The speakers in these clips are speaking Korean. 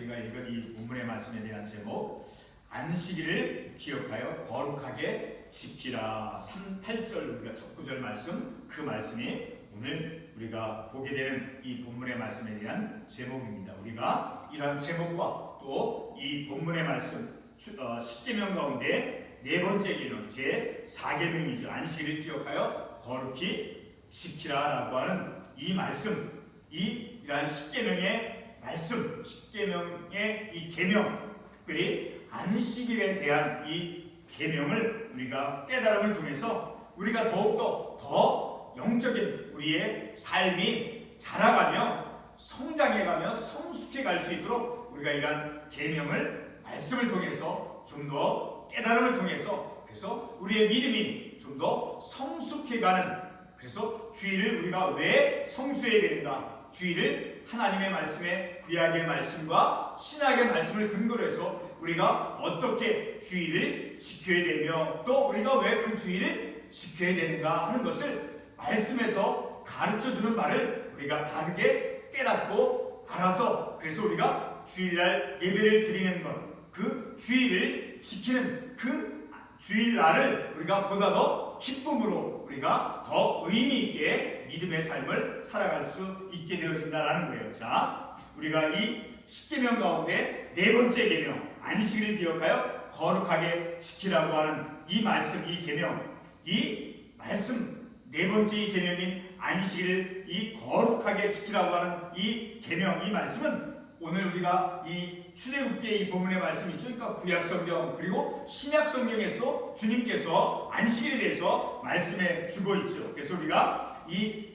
우리가 읽은 이 본문의 말씀에 대한 제목, 안식일을 기억하여 거룩하게 지키라. 8절 우리가 첫 구절 말씀, 그 말씀이 오늘 우리가 보게 되는 이 본문의 말씀에 대한 제목입니다. 우리가 이러한 제목과 또 이 본문의 말씀, 10계명 가운데 네 번째 계명, 제 4계명이죠. 안식일을 기억하여 거룩히 지키라라고 하는 이 말씀, 이러한 10계명의 말씀, 10계명의 이 계명, 특별히 안식일에 대한 이 계명을 우리가 깨달음을 통해서 우리가 더욱더 더 영적인 우리의 삶이 자라가며 성장해가며 성숙해 갈 수 있도록 우리가 이러한 계명을 말씀을 통해서 좀 더 깨달음을 통해서, 그래서 우리의 믿음이 좀 더 성숙해가는, 그래서 주일을 우리가 왜 성수해야 되는가, 주일을 하나님의 말씀에 구약의 말씀과 신약의 말씀을 근거로 해서 우리가 어떻게 주일을 지켜야 되며 또 우리가 왜 그 주일을 지켜야 되는가 하는 것을 말씀에서 가르쳐주는 말을 우리가 바르게 깨닫고 알아서, 그래서 우리가 주일날 예배를 드리는 것, 그 주일을 지키는 그 주일날을 우리가 보다 더 기쁨으로 우리가 더 의미 있게 믿음의 삶을 살아갈 수 있게 되어진다라는 거예요. 자, 우리가 이 10계명 가운데 네 번째 계명, 안식일을 기억하여 거룩하게 지키라고 하는 이 말씀, 이 계명, 이 말씀 네 번째 이 계명인 안식일을 이 거룩하게 지키라고 하는 이 계명, 이 말씀은 오늘 우리가 이 출애굽기의 이 본문의 말씀이죠. 그러니까 구약 성경 그리고 신약 성경에서도 주님께서 안식일에 대해서 말씀해 주고 있죠. 그래서 우리가 이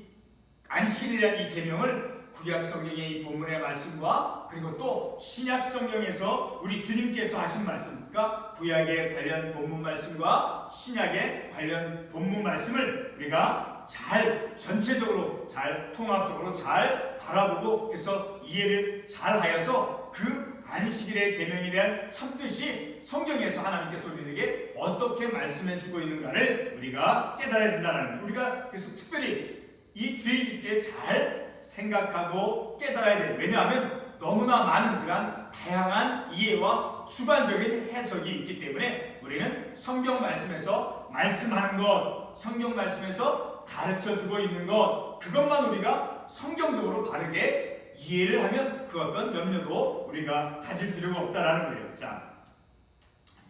안식일에 대한 이 계명을 구약 성경의 이 본문의 말씀과 그리고 또 신약 성경에서 우리 주님께서 하신 말씀, 그러니까 구약의 관련 본문 말씀과 신약의 관련 본문 말씀을 우리가 잘 전체적으로 잘 통합적으로 잘 바라보고 그래서 이해를 잘 하여서 그 안식일의 계명에 대한 참뜻이 성경에서 하나님께서 우리에게 어떻게 말씀해 주고 있는가를 우리가 깨달아야 된다는 거예요. 우리가 그래서 특별히 이 주의 깊게 잘 생각하고 깨달아야 돼요. 왜냐하면 너무나 많은 그런 다양한 이해와 주관적인 해석이 있기 때문에 우리는 성경 말씀에서 말씀하는 것, 성경 말씀에서 가르쳐주고 있는 것, 그것만 우리가 성경적으로 바르게 이해를 하면 그 어떤 염려도 우리가 가질 필요가 없다라는 거예요. 자,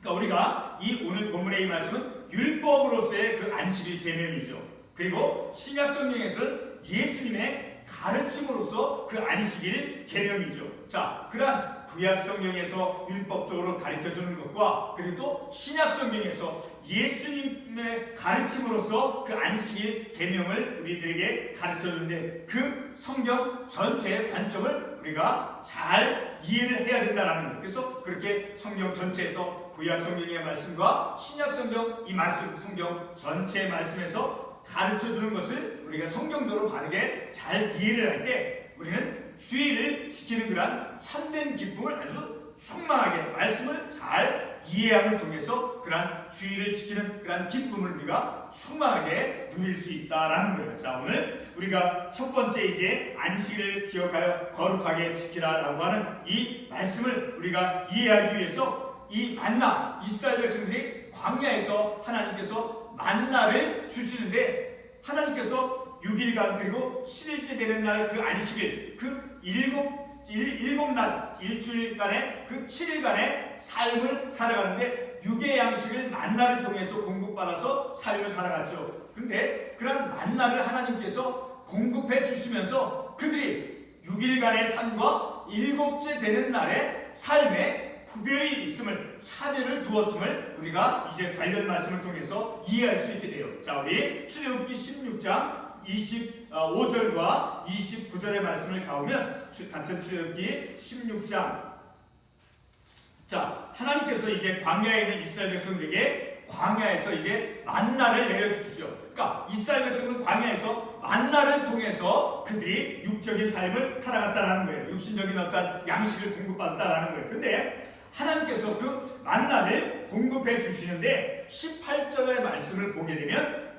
그러니까 우리가 이 오늘 본문의 이 말씀은 율법으로서의 그 안식일 계명이죠. 그리고 신약 성경에서는 예수님의 가르침으로서 그 안식일 계명이죠. 자, 그러한 구약 성경에서 율법적으로 가르쳐주는 것과 그리고 또 신약 성경에서 예수님의 가르침으로서 그 안식일 계명을 우리들에게 가르쳐주는데 그 성경 전체의 관점을 우리가 잘 이해를 해야 된다는 거예요. 그래서 그렇게 성경 전체에서 구약 성경의 말씀과 신약 성경 이 말씀, 성경 전체의 말씀에서 가르쳐주는 것을 우리가 성경적으로 바르게 잘 이해를 할 때 우리는 주일을 지키는 그런 참된 기쁨을 아주 충만하게 말씀을 잘 이해함을 통해서 그런 주일을 지키는 그런 기쁨을 우리가 충만하게 누릴 수 있다라는 거예요. 자, 오늘 우리가 첫 번째 이제 안식일을 기억하여 거룩하게 지키라라고 하는 이 말씀을 우리가 이해하기 위해서 이 만나, 이스라엘 백성들이 광야에서 하나님께서 만나를 주시는데 하나님께서 6일간 그리고 7일째 되는 날 그 안식일, 그 일곱 날 일주일간의 그 7일간의 삶을 살아가는데 육의 양식을 만나를 통해서 공급받아서 삶을 살아갔죠. 그런데 그런 만나를 하나님께서 공급해 주시면서 그들이 6일간의 삶과 7째 되는 날의 삶에 구별이 있음을, 차별을 두었음을 우리가 이제 관련 말씀을 통해서 이해할 수 있게 돼요. 자, 우리 출애굽기 16장 25절과 29절의 말씀을 가보면 같은 출애굽기 16장, 자, 하나님께서 이제 광야에 있는 이스라엘 백성들에게 광야에서 이제 만나를 내려주시죠. 그러니까 이스라엘 백성은 광야에서 만나를 통해서 그들이 육적인 삶을 살아갔다라는 거예요. 육신적인 어떤 양식을 공급받았다라는 거예요. 근데 하나님께서 그 만나를 공급해 주시는데 18절의 말씀을 보게 되면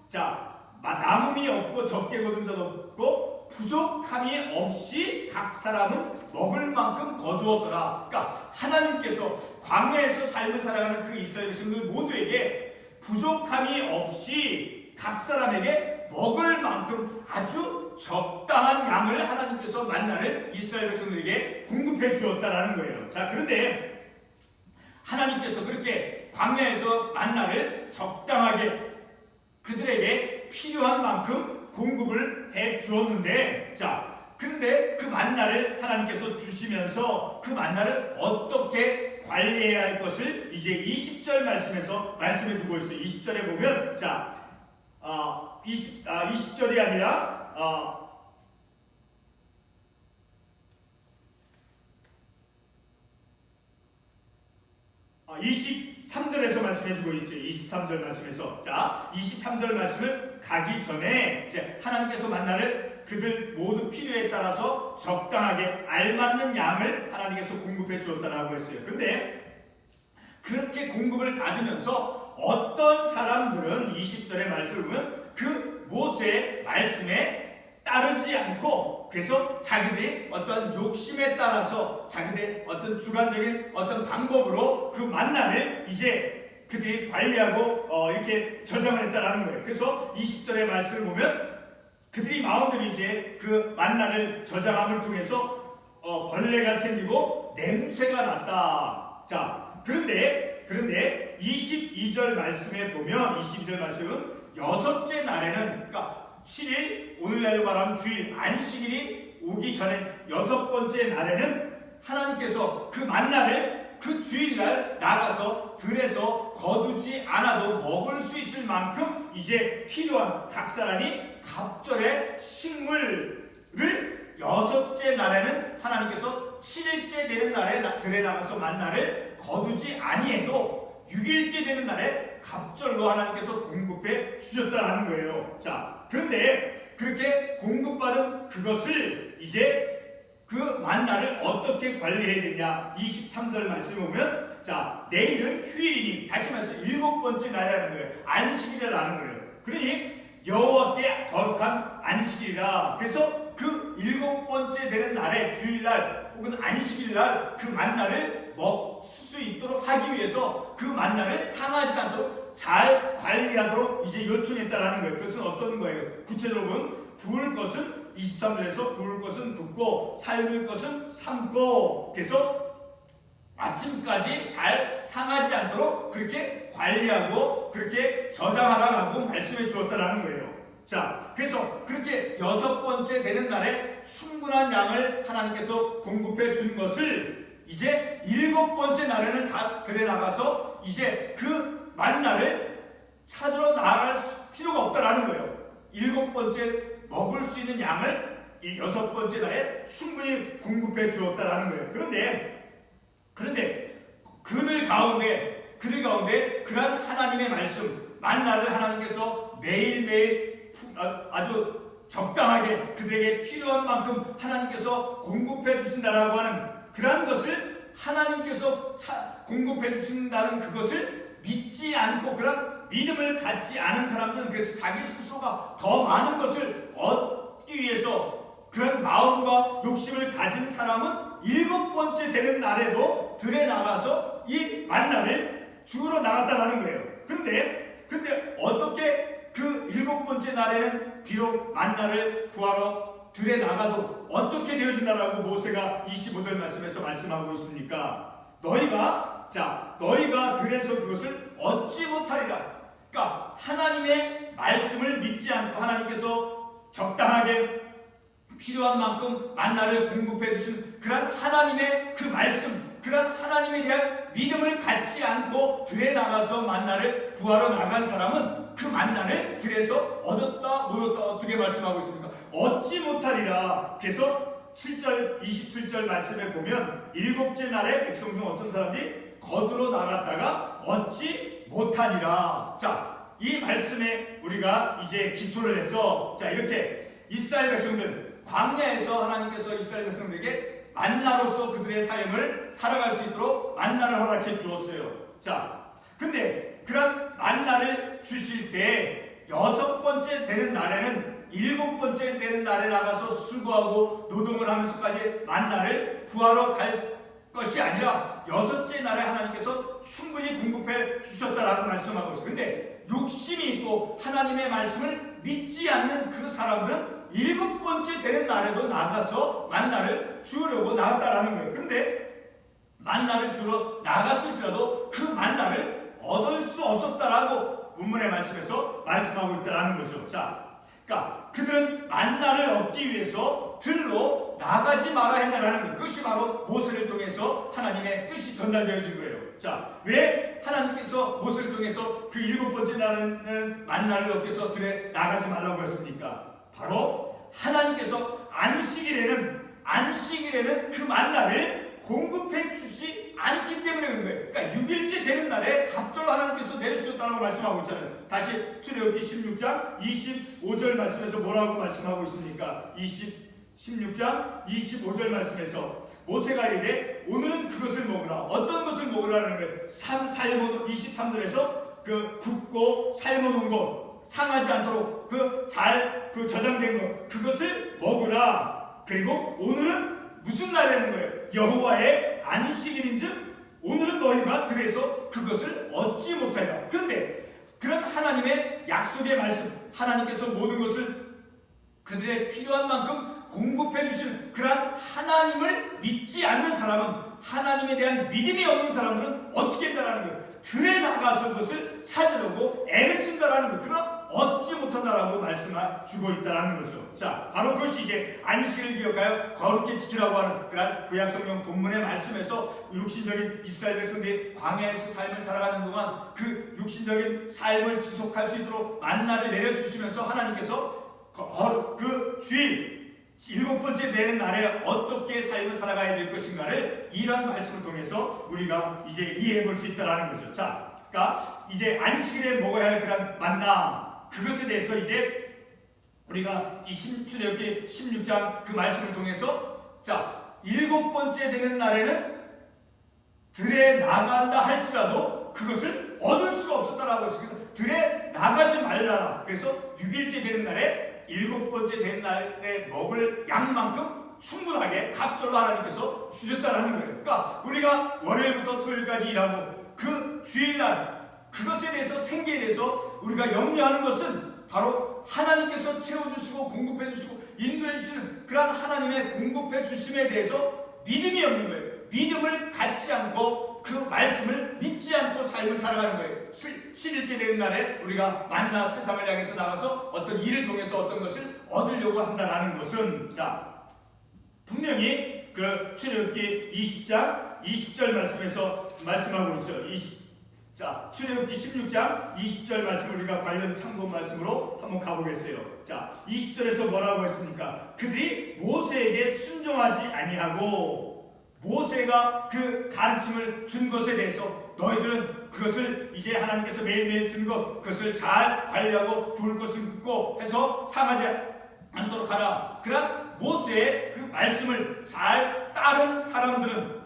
자, 남음이 없고 적게 거둔 자도 없고 부족함이 없이 각 사람은 먹을 만큼 거두었더라. 그러니까 하나님께서 광야에서 삶을 살아가는 그 이스라엘 백성들 모두에게 부족함이 없이 각 사람에게 먹을 만큼 아주 적당한 양을 하나님께서 만나를 이스라엘 백성들에게 공급해 주었다라는 거예요. 자, 그런데 하나님께서 그렇게 광야에서 만나를 적당하게 그들에게 필요한 만큼 공급을 해 주었는데, 자, 그런데 그 만나를 하나님께서 주시면서 그 만나를 어떻게 관리해야 할 것을 이제 20절 말씀에서 말씀해 주고 있어요. 20절에 보면, 자, 20절이 아니라 23절에서 말씀해주고 있죠. 23절 말씀에서, 자, 23절 말씀을 가기 전에 이제 하나님께서 만나를 그들 모두 필요에 따라서 적당하게 알맞는 양을 하나님께서 공급해 주었다라고 했어요. 그런데 그렇게 공급을 받으면서 어떤 사람들은 20절의 말씀을 보면 그 모세의 말씀에 따르지 않고, 그래서 자기들이 어떤 욕심에 따라서 자기들의 어떤 주관적인 어떤 방법으로 그 만나를 이제 그들이 관리하고 이렇게 저장을 했다라는 거예요. 그래서 20절의 말씀을 보면 그들이 마음대로 이제 그 만나를 저장함을 통해서 벌레가 생기고 냄새가 났다. 자, 그런데 22절 말씀에 보면 22절 말씀은 여섯째 날에는, 그러니까 7일, 오늘날로 말하면 주일, 안식일이 오기 전에 여섯 번째 날에는 하나님께서 그 만나를 그 주일날 나가서 들에서 거두지 않아도 먹을 수 있을 만큼 이제 필요한 각 사람이 갑절의 식물을 여섯째 날에는 하나님께서 7일째 되는 날에 들에 나가서 만나를 거두지 아니해도 6일째 되는 날에 갑절로 하나님께서 공급해 주셨다라는 거예요. 자, 그런데 그렇게 공급받은 그것을 이제 그 만나를 어떻게 관리해야 되냐, 23절 말씀을 보면, 자, 내일은 휴일이니, 다시 말해서 일곱 번째 날이라는 거예요. 안식일이라는 거예요. 그러니 여호와께 거룩한 안식일이라. 그래서 그 일곱 번째 되는 날에 주일날 혹은 안식일날 그 만나를 먹을 수 있도록 하기 위해서 그 만나를 상하지 않도록 잘 관리하도록 이제 요청했다라는 거예요. 그것은 어떤 거예요? 구체적으로 보면 구울 것은 23절에서 구울 것은 굽고 삶을 것은 삶고, 그래서 아침까지 잘 상하지 않도록 그렇게 관리하고 그렇게 저장하라라고 말씀해 주었다라는 거예요. 자, 그래서 그렇게 여섯 번째 되는 날에 충분한 양을 하나님께서 공급해 준 것을 이제 일곱 번째 날에는 다 들에 나가서 이제 그 만나를 찾으러 나갈 필요가 없다라는 거예요. 일곱 번째 먹을 수 있는 양을 이 여섯 번째 날에 충분히 공급해 주었다라는 거예요. 그런데 그들 가운데 그러한 하나님의 말씀 만나를 하나님께서 매일매일 아주 적당하게 그들에게 필요한 만큼 하나님께서 공급해 주신다라고 하는 그러한 것을 하나님께서 공급해 주신다는 그것을 믿지 않고 그런 믿음을 갖지 않은 사람들은, 그래서 자기 스스로가 더 많은 것을 얻기 위해서 그런 마음과 욕심을 가진 사람은 일곱 번째 되는 날에도 들에 나가서 이 만나를 주우러 나갔다라는 거예요. 그런데 어떻게 그 일곱 번째 날에는 비록 만나를 구하러 들에 나가도 어떻게 되어진다라고 모세가 25절 말씀에서 말씀하고 있습니까? 너희가 들에서 그것을 얻지 못하리라. 그러니까 하나님의 말씀을 믿지 않고 하나님께서 적당하게 필요한 만큼 만나를 공급해 주신 그런 하나님의 그 말씀, 그런 하나님에 대한 믿음을 갖지 않고 들에 나가서 만나를 구하러 나간 사람은 그 만나를 들에서 얻었다 못 얻었다 어떻게 말씀하고 있습니까? 얻지 못하리라. 그래서 7절 27절 말씀에 보면 일곱째 날에 백성 중 어떤 사람들이 거두러 나갔다가 얻지 못하니라. 자, 이 말씀에 우리가 이제 기초를 해서, 자, 이렇게 이스라엘 백성들 광야에서 하나님께서 이스라엘 백성들에게 만나로서 그들의 삶을 살아갈 수 있도록 만나를 허락해 주었어요. 자, 근데 그런 만나를 주실 때 여섯 번째 되는 날에는 7번째 되는 날에 나가서 수고하고 노동을 하면서까지 만나를 구하러 갈 것이 아니라 6째 날에 하나님께서 충분히 공급해 주셨다라고 말씀하고 있어요. 근데 욕심이 있고 하나님의 말씀을 믿지 않는 그 사람들은 7번째 되는 날에도 나가서 만나를 주우려고 나갔다라는 거예요. 그런데 만나를 주러 나갔을지라도 그 만나를 얻을 수 없었다라고 본문의 말씀에서 말씀하고 있다라는 거죠. 자, 그러니까 그들은 만나를 얻기 위해서 들로 나가지 말아야 한다라는 거예요. 그것이 바로 모세를 통해서 하나님의 뜻이 전달되어진 거예요. 자, 왜 하나님께서 모세를 통해서 그 7번째 날은 만나를 얻기 위해서 들에 나가지 말라고 했습니까? 바로 하나님께서 안식일에는 그 만나를 공급해 주지 않기 때문에 그런 거예요. 그러니까 6일째 되는 날에 갑절로 하나님께서 내려주셨다고 말씀하고 있잖아요. 다시 출애굽기 16장 25절 말씀에서 뭐라고 말씀하고 있습니까? 16장 25절 말씀에서 모세가 이르되 오늘은 그것을 먹으라. 어떤 것을 먹으라는 거예요? 23절에서 그 굽고 삶아놓은 것, 상하지 않도록 잘 저장된 것, 그것을 먹으라. 그리고 오늘은 무슨 날이라는 거예요? 여호와의 안식일인즉 오늘은 너희가 들에서 그것을 얻지 못하리라. 그런데 그런 하나님의 약속의 말씀, 하나님께서 모든 것을 그들의 필요한 만큼 공급해 주시는 그런 하나님을 믿지 않는 사람은, 하나님에 대한 믿음이 없는 사람들은 어떻게 한다라는 거예요? 들에 나가서 그것을 찾으려고 애를 쓴다라는 거예요. 그러나 얻지 못한다라고 말씀을 주고 있다라는 거죠. 자, 바로 그것이 이제 안식일을 기억하여 거룩히 지키라고 하는 그런 구약성경 본문의 말씀에서 육신적인 이스라엘 백성들이 광야에서 삶을 살아가는 동안 그 육신적인 삶을 지속할 수 있도록 만나를 내려주시면서 하나님께서 그 주일 7번째 되는 날에 어떻게 삶을 살아가야 될 것인가를 이런 말씀을 통해서 우리가 이제 이해해 볼 수 있다라는 거죠. 자, 그러니까 이제 안식일에 먹어야 할 그런 만나, 그것에 대해서 이제 우리가 이 출애굽기 16장 그 말씀을 통해서, 자, 7번째 되는 날에는 들에 나간다 할지라도 그것을 얻을 수가 없었다라고 했어요. 그래서 들에 나가지 말라라. 그래서 6일째 되는 날에 7번째 되는 날에 먹을 양만큼 충분하게 갑절로 하나님께서 주셨다라는 거예요. 그러니까 우리가 월요일부터 토요일까지 일하고 그 주일날 그것에 대해서, 생계에 대해서 우리가 염려하는 것은 바로 하나님께서 채워주시고 공급해주시고 인도해주시는 그런 하나님의 공급해주심에 대해서 믿음이 없는 거예요. 믿음을 갖지 않고 그 말씀을 믿지 않고 삶을 살아가는 거예요. 7일째 되는 날에 우리가 만나 세상을 향해서 나가서 어떤 일을 통해서 어떤 것을 얻으려고 한다는 것은, 자, 분명히 그 출애굽기 20장 20절 말씀에서 말씀하고 있죠. 자, 출애굽기 16장 20절 말씀 우리가 관련 참고 말씀으로 한번 가보겠어요. 자, 20절에서 뭐라고 했습니까? 그들이 모세에게 순종하지 아니하고 모세가 그 가르침을 준 것에 대해서 너희들은 그것을 이제 하나님께서 매일매일 준 것, 그것을 잘 관리하고 구울 것을 굽고 해서 상하지 않도록 하라. 그런 모세의 그 말씀을 잘 따른 사람들은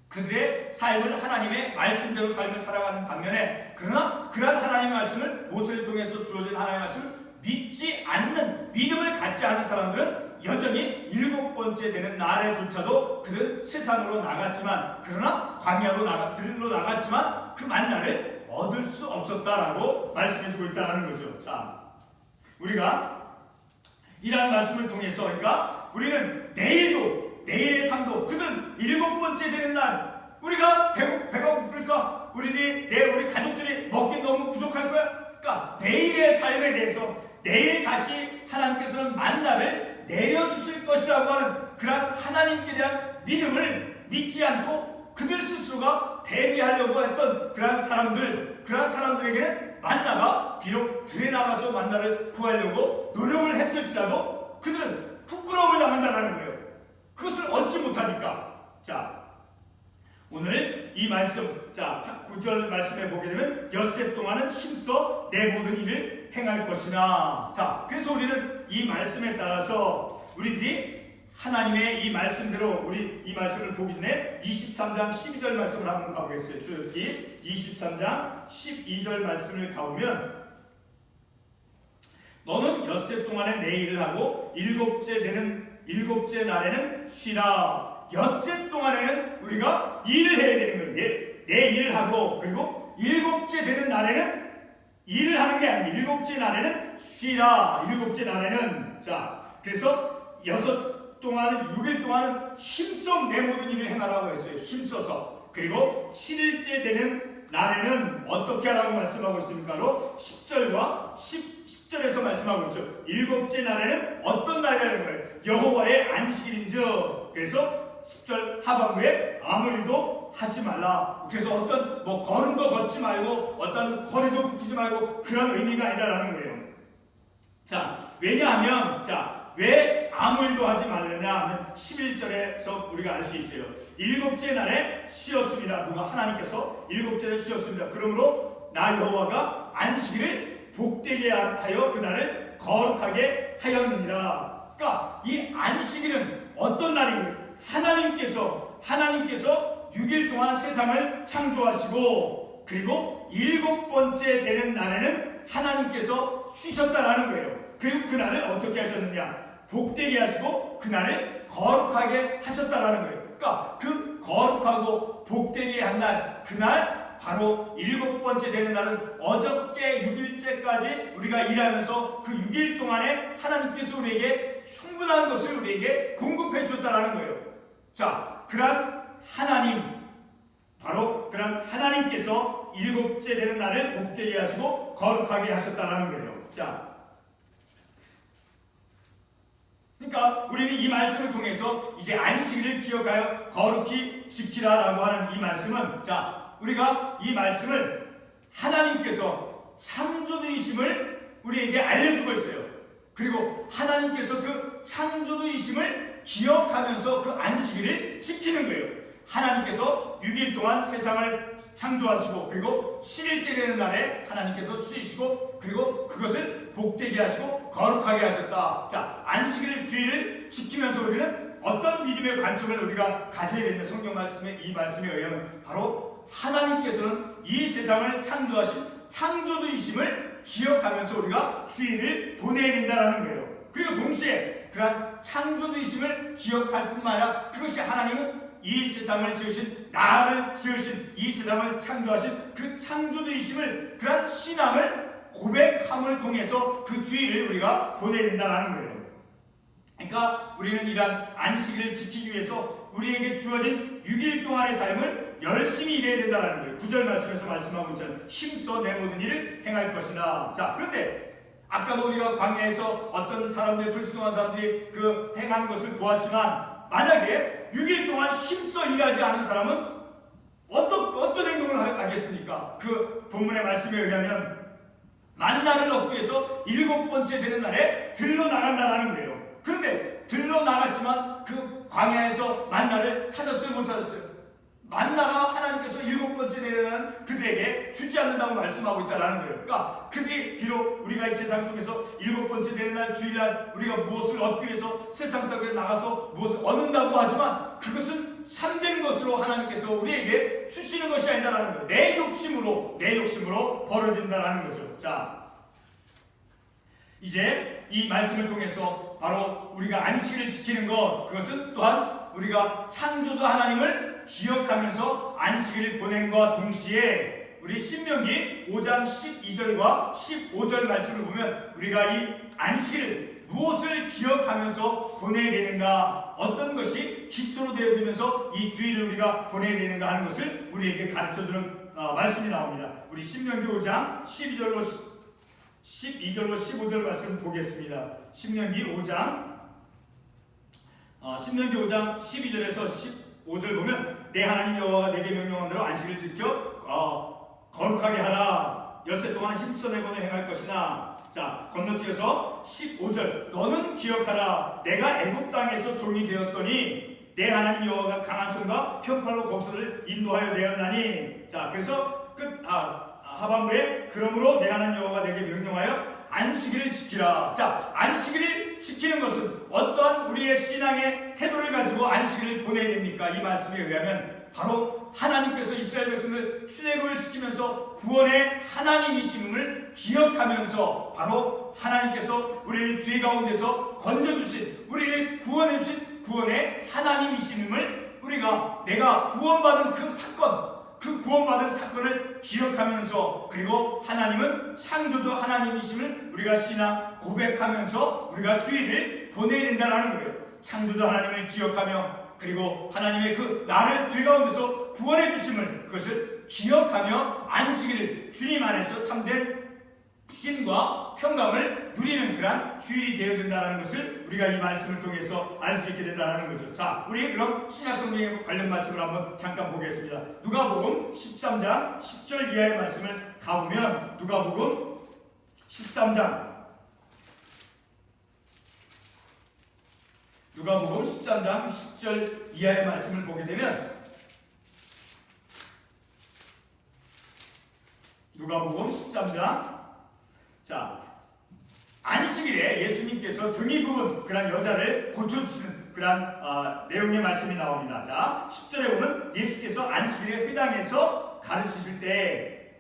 그들의 삶을 하나님의 말씀대로 삶을 살아가는 반면에, 그러나 그런 하나님의 말씀을 모세를 통해서 주어진 하나님의 말씀을 믿지 않는, 믿음을 갖지 않은 사람들은 여전히 7번째 되는 날에조차도 그들은 세상으로 나갔지만, 그러나 광야로 들로 나갔지만 그 만나를 얻을 수 없었다라고 말씀해주고 있다는 거죠. 자, 우리가 이러한 말씀을 통해서, 그러니까 우리는 내일의 삶도, 그들은 7번째 되는 날 우리가 배가 고플까? 우리 가족들이 먹긴 너무 부족할 거야? 그러니까 내일의 삶에 대해서, 내일 다시 하나님께서는 만나를 내려주실 것이라고 하는 그런 하나님께 대한 믿음을 믿지 않고 그들 스스로가 대비하려고 했던 그런 사람들에게는 만나가 비록 들에 나가서 만나를 구하려고 노력을 했을지라도 그들은 부끄러움을 당한다는 거예요. 그것을 얻지 못하니까. 자, 오늘 이 말씀, 자, 9절 말씀에 보게 되면 엿새 동안은 힘써 내 모든 일을 행할 것이나. 자, 그래서 우리는 이 말씀에 따라서 우리들이 하나님의 이 말씀대로, 우리 이 말씀을 보기 전에 23장 12절 말씀을 한번 가보겠어요. 출애굽기 23장 12절 말씀을 가보면, 너는 엿새 동안에 내 일을 하고 일곱째 날에는 쉬라. 엿새 동안에는 우리가 일을 해야 되는 건데 내 일을 하고 그리고 일곱째 되는 날에는 일을 하는 게 아니고 일곱째 날에는 쉬라. 일곱째 날에는 자 그래서 6일 동안은 힘써 내 모든 일을 행하라고 했어요. 힘써서. 그리고 7일째 되는 날에는 어떻게 하라고 말씀하고 있습니까? 10절과 10절에서 말씀하고 있죠. 일곱째 날에는 어떤 날이라는 거예요? 여호와의 안식일인즉. 그래서 10절 하반부에 아무 일도 하지 말라. 그래서 어떤 걸음도 걷지 말고 어떤 허리도 굽히지 말고 그런 의미가 아니다라는 거예요. 자, 왜냐하면 왜 아무 일도 하지 말느냐 하면 11절에서 우리가 알 수 있어요. 일곱째 날에 쉬었습니다. 누가? 하나님께서 일곱째 날에 쉬었습니다. 그러므로 나 여호와가 안식일을 복되게 하여 그날을 거룩하게 하였느니라. 그러니까 이 안식일은 어떤 날인가요? 하나님께서 6일 동안 세상을 창조하시고 그리고 7번째 되는 날에는 하나님께서 쉬셨다라는 거예요. 그리고 그날을 어떻게 하셨느냐? 복되게 하시고 그날을 거룩하게 하셨다라는 거예요. 그러니까 그 거룩하고 복되게 한 날, 그날 바로 7번째 되는 날은 어저께 6일째까지 우리가 일하면서 그 6일 동안에 하나님께서 우리에게 충분한 것을 우리에게 공급해 주셨다라는 거예요. 자, 그런 하나님, 바로 그런 하나님께서 7째 되는 날을 복되게 하시고 거룩하게 하셨다라는 거예요. 자, 그러니까 우리는 이 말씀을 통해서 이제 안식일을 기억하여 거룩히 지키라라고 하는 이 말씀은 우리가 이 말씀을 하나님께서 창조주이심을 우리에게 알려주고 있어요. 그리고 하나님께서 그 창조주이심을 기억하면서 그 안식일을 지키는 거예요. 하나님께서 6일 동안 세상을 창조하시고 그리고 7일째 되는 날에 하나님께서 쉬시고 그리고 그것을 복되게 하시고 거룩하게 하셨다. 자, 안식일 주일을 지키면서 우리는 어떤 믿음의 관점을 우리가 가져야 되는 성경 말씀의 이 말씀에 의하면 바로 하나님께서는 이 세상을 창조하신 창조주이심을 기억하면서 우리가 주일을 보내야 된다는 거예요. 그리고 동시에 그러한 창조주이심을 기억할 뿐만 아니라 그것이 하나님은 이 세상을 지으신 나를 지으신 이 세상을 창조하신 그 창조주이심을 그런 신앙을 고백함을 통해서 그 주일을 우리가 보내야 된다는 거예요. 그러니까 우리는 이러한 안식일을 지키기 위해서 우리에게 주어진 6일 동안의 삶을 열심히 일해야 된다는 거예요. 9절 말씀에서 말씀하고 있잖아요. 힘써 내 모든 일을 행할 것이다. 자, 그런데 아까도 우리가 광야에서 어떤 사람들이 불순종한 사람들이 그 행한 것을 보았지만 만약에 6일 동안 힘써 일하지 않은 사람은 어떤 행동을 하겠습니까? 그 본문의 말씀에 의하면 만나를 얻기 위해서 7번째 되는 날에 들러 나간다는 거예요. 그런데 들러 나갔지만 그 광야에서 만나를 찾았어요? 못 찾았어요? 만나가 하나님께서 7번째 되는 그들에게 주지 않는다고 말씀하고 있다는 거예요. 그러니까 그들이 비록 우리가 이 세상 속에서 7번째 되는 날 주일날 우리가 무엇을 얻기 위해서 세상 속에 나가서 무엇을 얻는다고 하지만 그것은 참된 것으로 하나님께서 우리에게 주시는 것이 아니다라는 거예요. 내 욕심으로 벌어진다라는 거죠. 자, 이제 이 말씀을 통해서 바로 우리가 안식일을 지키는 것, 그것은 또한 우리가 창조주 하나님을 기억하면서 안식일을 보낸 것과 동시에 우리 신명기 5장 12절과 15절 말씀을 보면 우리가 이 안식일을 무엇을 기억하면서 보내야 되는가, 어떤 것이 기초로 되어지면서 이 주일을 우리가 보내야 되는가 하는 것을 우리에게 가르쳐주는 말씀이 나옵니다. 우리 신명기 5장 12절로 15절 말씀 보겠습니다. 신명기 5장 12절에서 15절 보면 내 하나님 여호와가 내게 명령한 대로 안식을 지켜 거룩하게 하라. 엿새 동안 힘써 내 권을 행할 것이나. 자, 건너뛰어서 15절 너는 기억하라. 내가 애굽 땅에서 종이 되었더니 내 하나님 여호와가 강한 손과 편팔로 거기서를 인도하여 내었나니. 자, 그래서 하반부에 그러므로 내 하나님 여호와가 내게 명령하여 안식일을 지키라. 자, 안식일을 지키는 것은 어떠한 우리의 신앙의 태도를 가지고 안식일을 보내야 됩니까? 이 말씀에 의하면 바로 하나님께서 이스라엘 백성을 출애굽을 시키면서 구원의 하나님이심을 기억하면서 바로 하나님께서 우리를 죄 가운데서 건져주신, 우리를 구원해주신 구원의 하나님이심을 우리가 내가 구원받은 그 사건, 그 구원받은 사건을 기억하면서, 그리고 하나님은 창조주 하나님이심을 우리가 신앙 고백하면서 우리가 주일을 보내야 된다는 거예요. 창조주 하나님을 기억하며, 그리고 하나님의 그 나를 죄 가운데서 구원해 주심을, 그것을 기억하며 안식일을 주님 안에서 참된 쉼과 평강을 누리는 그런 주일이 되어야 된다는 것을 우리가 이 말씀을 통해서 알 수 있게 된다는 거죠. 자, 우리 그럼 신약성경에 관련 말씀을 한번 잠깐 보겠습니다. 누가복음 13장 10절 이하의 말씀을 가보면, 누가복음 13장 10절 이하의 말씀을 보게 되면, 누가복음 13장, 자, 안식일에 예수님께서 등이 굽은 그런 여자를 고쳐주시는 그런 내용의 말씀이 나옵니다. 자, 10절에 보면 예수께서 안식일에 회당에서 가르치실 때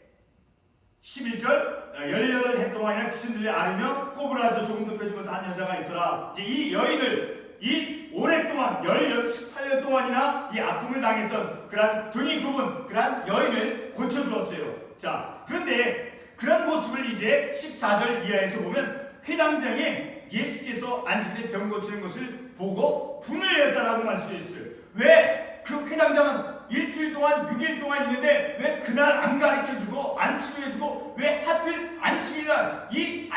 11절 18해 동안이나 귀신들이 앓으며 꼬부라져 조금도 펴지 못한 여자가 있더라. 이제 이 여인을 이 오랫동안 18년 동안이나 이 아픔을 당했던 그런 등이 굽은 그런 여인을 고쳐주었어요. 자, 그런데 그런 모습을 이제 14절 이하에서 보면 회당장에 예수께서 안식일에 병 고치는 것을 보고 분을 내었다라고 말씀했어요. 왜 그 회당장은 일주일 동안 6일 동안 있는데 왜 그날 안 가르쳐주고 안 치료해주고 왜 하필 안식일날 이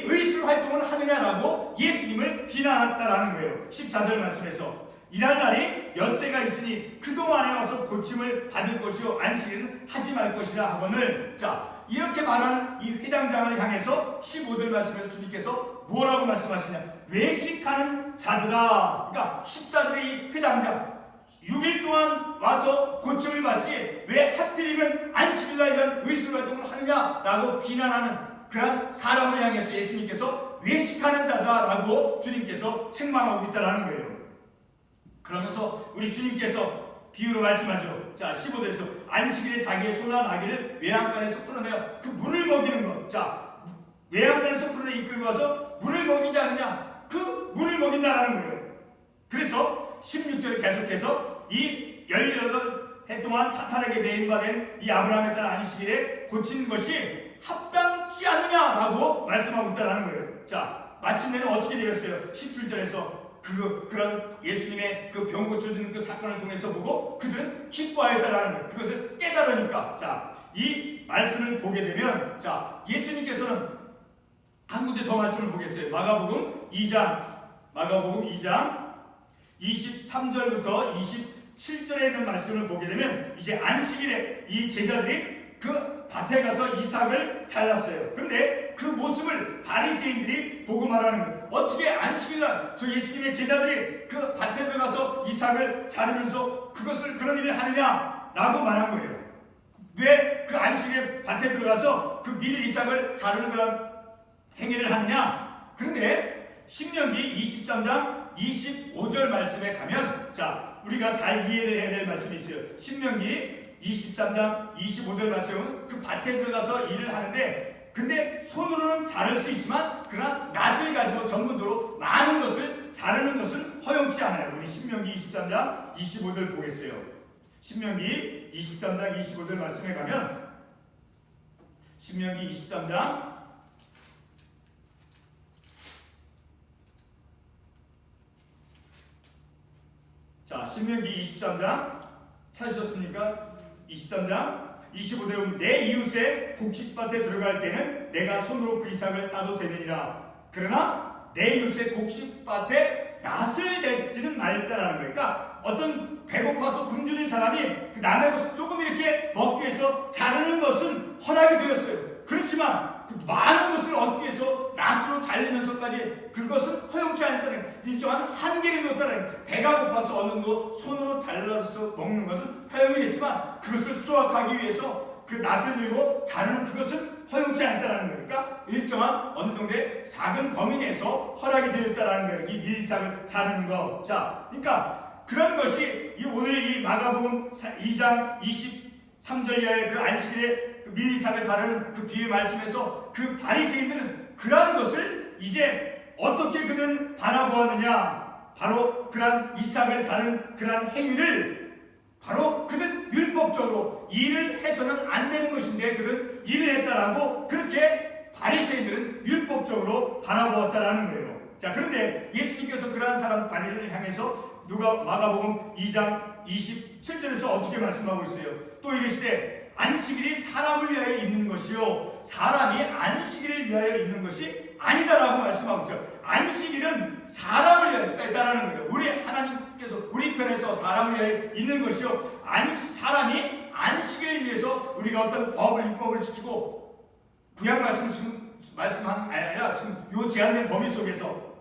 의술 활동을 하느냐라고 예수님을 비난했다라는 거예요. 14절 말씀에서 이날 날이 엿새가 있으니 그동안에 와서 고침을 받을 것이요 안식일은 하지 말 것이라 하거늘. 자, 이렇게 말하는 이 회당장을 향해서 15절 말씀에서 주님께서 뭐라고 말씀하시냐, 외식하는 자들아. 그러니까 14절의 이 회당장 6일 동안 와서 고침을 받지 왜 하필이면 안식일날 이런 의술활동을 하느냐라고 비난하는 그런 사람을 향해서 예수님께서 외식하는 자다라고 주님께서 책망하고 있다는 거예요. 그러면서 우리 주님께서 비유로 말씀하죠. 자, 15절에서 안식일에 자기의 소나 나귀를 외양간에서 풀어내어 그 물을 먹이는 것. 자, 외양간에서 풀어내 이끌고 와서 물을 먹이지 않느냐, 그 물을 먹인다라는 거예요. 그래서 16절에 계속해서 이 18해 동안 사탄에게 매인받은 이 아브라함의 딸 안식일에 고친 것이 합당치 않느냐라고 말씀하고 있다는 거예요. 자, 마침내는 어떻게 되었어요? 17절에서 그런 예수님의 그 병 고쳐주는 그 사건을 통해서 보고 그들은 기뻐하였다라는 거예요. 그것을 깨달으니까. 자, 이 말씀을 보게 되면, 자, 예수님께서는 한 군데 더 말씀을 보겠어요. 마가복음 2장 23절부터 27절에 있는 말씀을 보게 되면, 이제 안식일에 이 제자들이 그 밭에 가서 이삭을 잘랐어요. 그런데 그 모습을 바리새인들이 보고 말하는 거예요. 어떻게 안식일날 저 예수님의 제자들이 그 밭에 들어가서 이삭을 자르면서 그런 일을 하느냐라고 말한 거예요. 왜 그 안식일에 밭에 들어가서 그 밀 이삭을 자르는 그런 행위를 하느냐? 그런데 신명기 23장 25절 말씀에 가면, 자, 우리가 잘 이해를 해야 될 말씀이 있어요. 신명기 23장 25절 말씀은 그 밭에 들어가서 일을 하는데, 근데 손으로는 자를 수 있지만 그러나 낫을 가지고 전문적으로 많은 것을 자르는 것은 허용치 않아요. 우리 신명기 23장 25절 보겠어요. 신명기 23장 25절 말씀에 가면, 신명기 23장 자, 신명기 23장 찾으셨습니까? 23장 25절에 보면 내 이웃의 곡식밭에 들어갈 때는 내가 손으로 그 이삭을 따도 되느니라. 그러나 내 이웃의 곡식밭에 낫을 대지는 말다라는 거예요. 그러니까 어떤 배고파서 굶주린 사람이 그 남의 것을 조금 이렇게 먹기 위해서 자르는 것은 허락이 되었어요. 그렇지만 그 많은 것을 얻기 위해서 낫으로 잘리면서까지 그것은 허용치 않았다는 일정한 한계를 뒀다는, 배가 고파서 얻는 것 손으로 잘라서 먹는 것은 허용이 됐지만 그것을 수확하기 위해서 그 낫을 들고 자르는 그것은 허용치 않았다는 거예요. 그러니까 일정한 어느 정도의 작은 범위 내에서 허락이 되었다는 거예요. 이 밀삭을 자르는 거. 자, 그러니까 그런 것이 오늘 이 마가복음 2장 23절 이하의 그 안식일에 그 밀리삭을 자르는 그 뒤에 말씀에서 그 바리새인들은 그러한 것을 이제 어떻게 그들은 바라보았느냐, 바로 그러한 이삭을 자르는 그러한 행위를 바로 그들은 율법적으로 일을 해서는 안 되는 것인데 그들은 일을 했다라고 그렇게 바리새인들은 율법적으로 바라보았다라는 거예요. 자, 그런데 예수님께서 그러한 사람 바리새인을 향해서 누가 마가복음 2장 27절에서 어떻게 말씀하고 있어요? 또 이르시되 안식일이 사람을 위하여 있는 것이요 사람이 안식일을 위하여 있는 것이 아니다라고 말씀하고 있죠. 안식일은 사람을 위하여 있다라는 거예요. 우리 하나님께서 우리 편에서 사람을 위하여 있는 것이요 사람이 안식일을 위해서 우리가 어떤 법을 율법을 지키고 구약 말씀 지금 말씀하는 아니라 지금 요 제한된 범위 속에서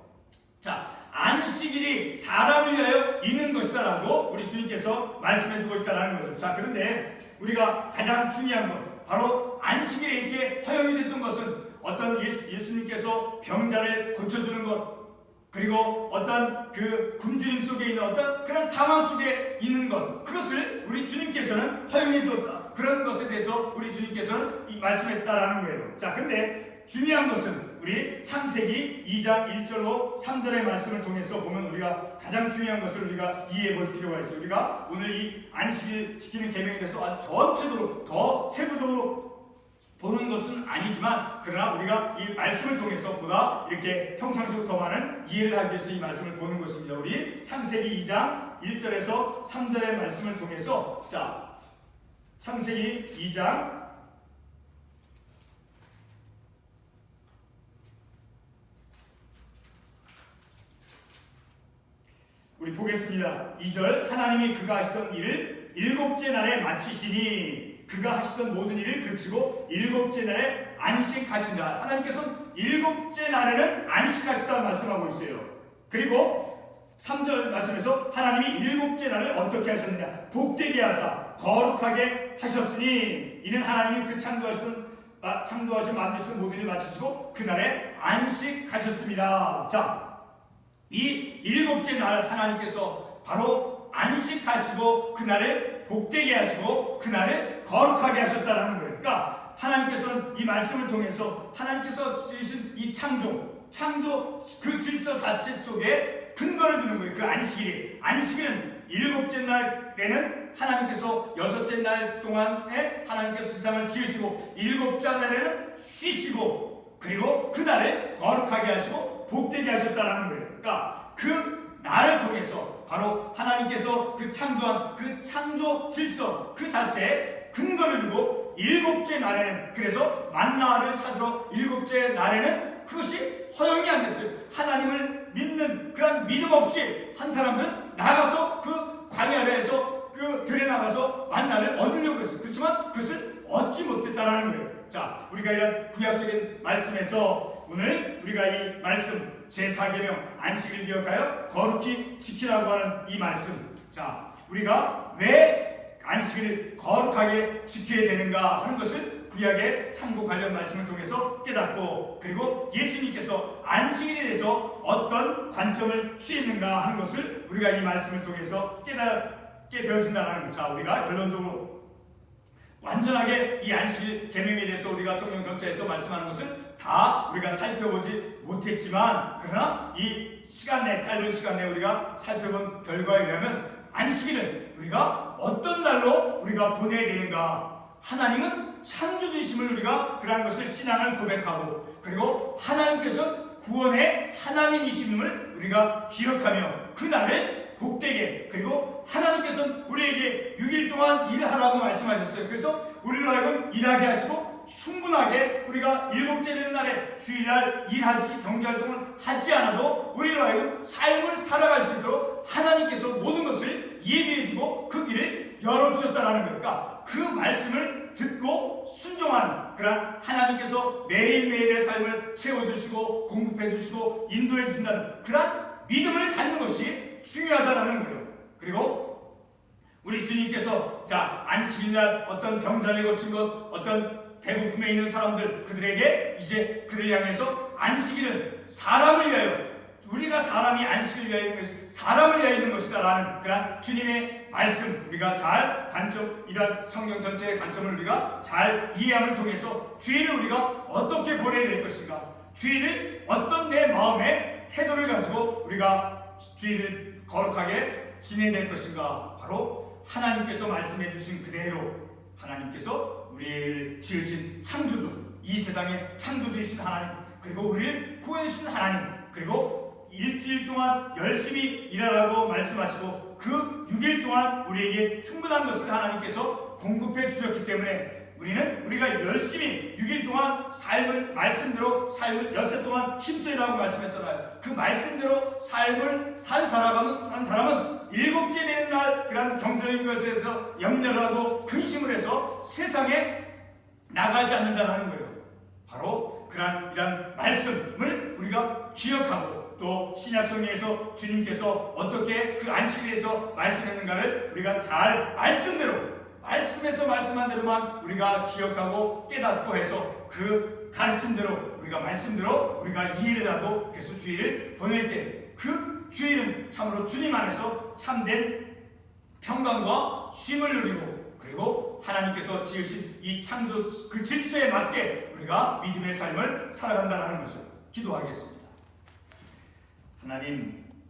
자 안식일이 사람을 위하여 있는 것이다라고 우리 주님께서 말씀해주고 있다는 거죠. 자, 그런데 우리가 가장 중요한 것 바로 안식일에 이렇게 허용이 됐던 것은 어떤 예수님께서 병자를 고쳐주는 것 그리고 어떤 그 굶주림 속에 있는 어떤 그런 상황 속에 있는 것 그것을 우리 주님께서는 허용해 주었다. 그런 것에 대해서 우리 주님께서는 이 말씀했다라는 거예요. 자, 근데 중요한 것은 우리 창세기 2장 1절로 3절의 말씀을 통해서 보면 우리가 가장 중요한 것을 우리가 이해해 볼 필요가 있어요. 우리가 오늘 이 안식일 지키는 계명에 대해서 아주 전체적으로 더 세부적으로 보는 것은 아니지만 그러나 우리가 이 말씀을 통해서 보다 이렇게 평상시보다 더 많은 이해를 하기 위해서 이 말씀을 보는 것입니다. 우리 창세기 2장 1절에서 3절의 말씀을 통해서 자 창세기 2장 우리 보겠습니다. 2절 하나님이 그가 하시던 일을 일곱째 날에 마치시니 그가 하시던 모든 일을 그치고 일곱째 날에 안식하신다. 하나님께서는 일곱째 날에는 안식하셨다고 말씀하고 있어요. 그리고 3절 말씀에서 하나님이 일곱째 날을 어떻게 하셨느냐 복되게 하사 거룩하게 하셨으니 이는 하나님이 그 창조하신 만드시던 모든 일을 마치시고 그날에 안식하셨습니다. 자, 이 일곱째 날 하나님께서 바로 안식하시고 그날에 복되게 하시고 그날에 거룩하게 하셨다는 거예요. 그러니까 하나님께서는 이 말씀을 통해서 하나님께서 지으신 이 창조 그 질서 자체 속에 근거를 두는 거예요. 그 안식일은 일곱째 날에는 하나님께서 여섯째 날 동안에 하나님께서 세상을 지으시고 일곱째 날에는 쉬시고 그리고 그날에 거룩하게 하시고 복되게 하셨다는 거예요. 그러니까 그 날을 통해서 바로 하나님께서 그 창조한 그 창조 질서 그 자체에 근거를 두고 일곱째 날에는 그래서 만나를 찾으러 일곱째 날에는 그것이 허용이 안 됐어요. 하나님을 믿는 그런 믿음 없이 한 사람들은 나가서 그 광야에서 그 들에 나가서 만나를 얻으려고 했어요. 그렇지만 그것을 얻지 못했다라는 거예요. 자, 우리가 이런 구약적인 말씀에서 오늘 우리가 이 말씀 제4계명 안식일 기억하여 거룩히 지키라고 하는 이 말씀. 자, 우리가 왜 안식일을 거룩하게 지켜야 되는가 하는 것을 구약의 참고 관련 말씀을 통해서 깨닫고 그리고 예수님께서 안식일에 대해서 어떤 관점을 취했는가 하는 것을 우리가 이 말씀을 통해서 깨닫게 되어진다는 것. 자, 우리가 결론적으로 완전하게 이 안식일 계명에 대해서 우리가 성경 전체에서 말씀하는 것을 다 우리가 살펴보지 못했지만 그러나 이 시간 내 짧은 시간 내에 우리가 살펴본 결과에 의하면 안식일은 우리가 어떤 날로 우리가 보내야 되는가 하나님은 창조주이심을 우리가 그러한 것을 신앙을 고백하고 그리고 하나님께서 구원의 하나님이심을 우리가 기억하며 그 날을 복되게 그리고 하나님께서는 우리에게 6일 동안 일하라고 말씀하셨어요. 그래서 우리로 하여금 일하게 하시고 충분하게 우리가 일곱째 되는 날에 주일날 일하지 경제활동을 하지 않아도 우리로 하여금 삶을 살아갈 수 있도록 하나님께서 모든 것을 예비해주고 그 길을 열어주셨다는 거예요. 그러니까 그 말씀을 듣고 순종하는 그런 하나님께서 매일매일의 삶을 채워주시고 공급해주시고 인도해주신다는 그런 믿음을 갖는 것이 중요하다는 거예요. 그리고 우리 주님께서 자 안식일날 어떤 병자를 고친 것 어떤 배고픔에 있는 사람들 그들에게 이제 그들 향해서 안식일은 사람을 위하여 우리가 사람이 안식을 위하여 있는 것이 사람을 위하여 있는 것이다 라는 그런 주님의 말씀 우리가 잘 이런 성경 전체의 관점을 우리가 잘 이해함을 통해서 주일을 우리가 어떻게 보내야 될 것인가, 주일을 어떤 내 마음의 태도를 가지고 우리가 주일을 거룩하게 지내야 될 것인가, 바로 하나님께서 말씀해 주신 그대로 하나님께서 우리를 지으신 창조주, 이 세상의 창조주이신 하나님, 그리고 우리를 구원해 주신 하나님, 그리고 일주일 동안 열심히 일하라고 말씀하시고 그 6일 동안 우리에게 충분한 것을 하나님께서 공급해 주셨기 때문에 우리가 열심히 6일 동안 말씀대로 삶을 여태 동안 힘쓰라고 말씀했잖아요. 그 말씀대로 삶을 산 사람은 7째 되는 날 그런 경제적인 것에 대해서 염려를 하고 근심을 해서 세상에 나가지 않는다는 거예요. 바로 이런 말씀을 우리가 기억하고, 또 신약성경에서 주님께서 어떻게 그 안식에 대해서 말씀했는가를 우리가 잘 말씀에서 말씀한 대로만 우리가 기억하고 깨닫고 해서 그 가르침대로 우리가 말씀대로 우리가 이해를 하고 그래서 주일을 보낼 때 그 주일은 참으로 주님 안에서 참된 평강과 쉼을 누리고, 그리고 하나님께서 지으신 이 창조 그 질서에 맞게 우리가 믿음의 삶을 살아간다는 것을 기도하겠습니다. 하나님,